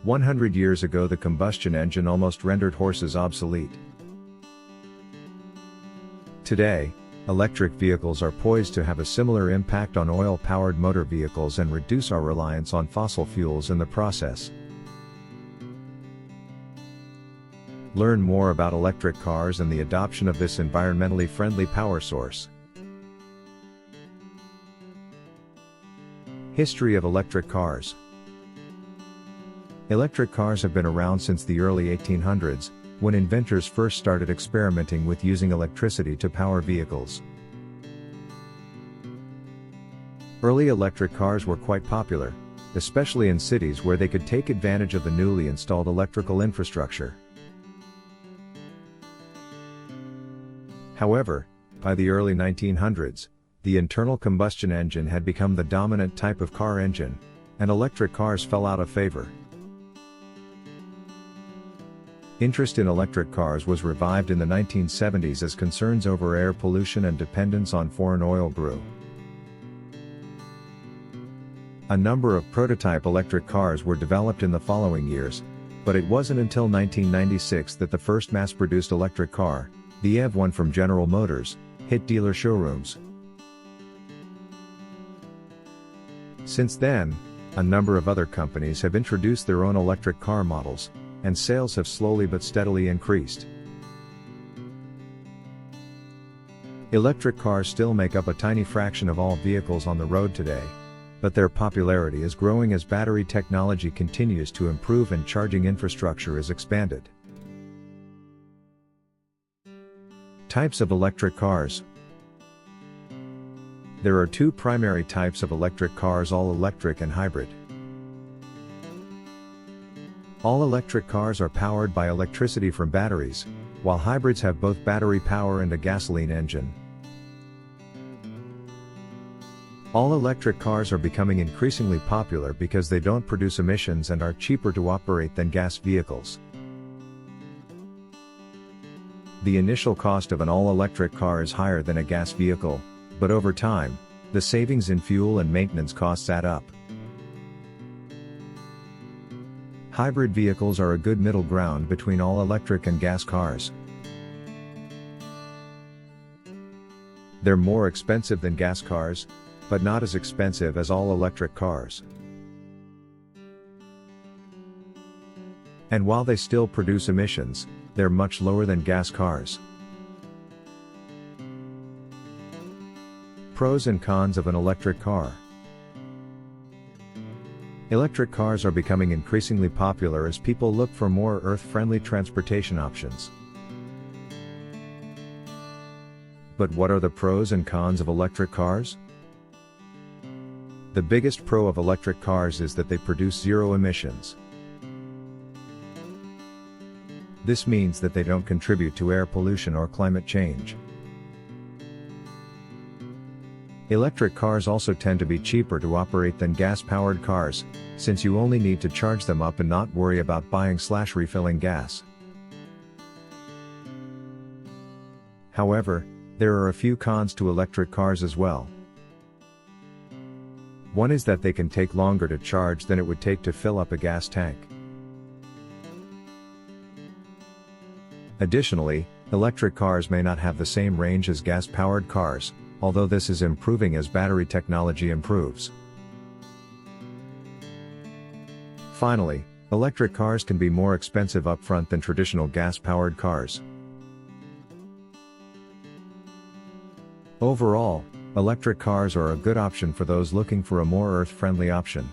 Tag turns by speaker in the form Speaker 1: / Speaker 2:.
Speaker 1: 100 years ago the combustion engine almost rendered horses obsolete. Today, electric vehicles are poised to have a similar impact on oil-powered motor vehicles and reduce our reliance on fossil fuels in the process. Learn more about electric cars and the adoption of this environmentally friendly power source. History of electric cars. Electric cars have been around since the early 1800s, when inventors first started experimenting with using electricity to power vehicles. Early electric cars were quite popular, especially in cities where they could take advantage of the newly installed electrical infrastructure. However, by the early 1900s, the internal combustion engine had become the dominant type of car engine, and electric cars fell out of favor. Interest in electric cars was revived in the 1970s as concerns over air pollution and dependence on foreign oil grew. A number of prototype electric cars were developed in the following years, but it wasn't until 1996 that the first mass-produced electric car, the EV1 from General Motors, hit dealer showrooms. Since then, a number of other companies have introduced their own electric car models, and sales have slowly but steadily increased. Electric cars still make up a tiny fraction of all vehicles on the road today, but their popularity is growing as battery technology continues to improve and charging infrastructure is expanded. Types of electric cars. There are two primary types of electric cars: all-electric and hybrid. All-electric cars are powered by electricity from batteries, while hybrids have both battery power and a gasoline engine. All-electric cars are becoming increasingly popular because they don't produce emissions and are cheaper to operate than gas vehicles. The initial cost of an all-electric car is higher than a gas vehicle, but over time, the savings in fuel and maintenance costs add up. Hybrid vehicles are a good middle ground between all-electric and gas cars. They're more expensive than gas cars, but not as expensive as all-electric cars. And while they still produce emissions, they're much lower than gas cars. Pros and cons of an electric car. Electric cars are becoming increasingly popular as people look for more earth-friendly transportation options. But what are the pros and cons of electric cars? The biggest pro of electric cars is that they produce zero emissions. This means that they don't contribute to air pollution or climate change. Electric cars also tend to be cheaper to operate than gas-powered cars, since you only need to charge them up and not worry about buying/refilling gas. However, there are a few cons to electric cars as well. One is that they can take longer to charge than it would take to fill up a gas tank. Additionally, electric cars may not have the same range as gas-powered cars, although this is improving as battery technology improves. Finally, electric cars can be more expensive upfront than traditional gas-powered cars. Overall, electric cars are a good option for those looking for a more earth-friendly option.